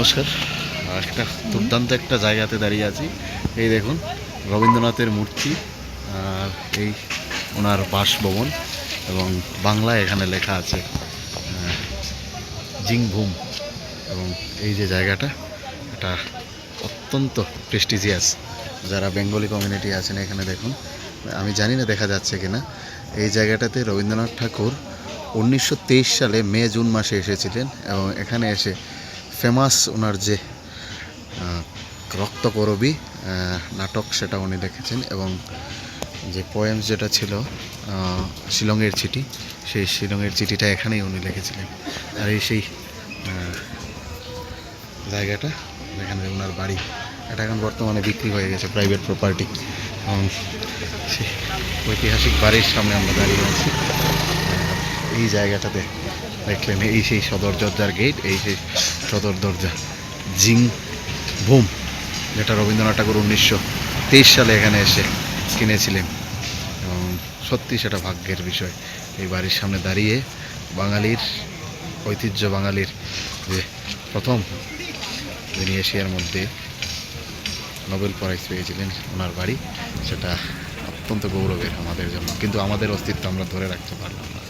নমস্কার। একটা দুর্দান্ত একটা জায়গাতে দাঁড়িয়ে আছি। এই দেখুন রবীন্দ্রনাথের মূর্তি আর এই ওনার বাসভবন এবং বাংলায় এখানে লেখা আছে জিংভূম। এবং এই যে জায়গাটা এটা অত্যন্ত প্রেস্টিজিয়াস। যারা বেঙ্গলি কমিউনিটি আছেন এখানে দেখুন, আমি জানি না দেখা যাচ্ছে কিনা, এই জায়গাটাতে রবীন্দ্রনাথ ঠাকুর 1923 সালে মে জুন মাসে এসেছিলেন এবং এখানে এসে ফেমাস ওনার যে রক্তকরবী নাটক সেটা উনি লিখেছেন এবং যে পোয়েমস যেটা ছিল শিলংয়ের চিঠি, সেই শিলংয়ের চিঠিটা এখানেই উনি লিখেছিলেন। আর এই সেই জায়গাটা যেখানে ওনার বাড়ি, এটা এখন বর্তমানে বিক্রি হয়ে গেছে, প্রাইভেট প্রপার্টি। এবং সেই ঐতিহাসিক বাড়ির সামনে আমরা দাঁড়িয়ে আছি। এই জায়গাটাতে দেখলেন এই সেই সদর দরজার গেট, এই সেই সদর দরজা জিংভূম, যেটা রবীন্দ্রনাথ ঠাকুর 1923 সালে এখানে এসে কিনেছিলেন। এবং সত্যি সেটা ভাগ্যের বিষয় এই বাড়ির সামনে দাঁড়িয়ে বাঙালির ঐতিহ্য, বাঙালির যে প্রথম যিনি এশিয়ার মধ্যে নোবেল প্রাইজ পেয়েছিলেন ওনার বাড়ি, সেটা অত্যন্ত গৌরবের আমাদের জন্য। কিন্তু আমাদের অস্তিত্ব আমরা ধরে রাখতে পারলাম না।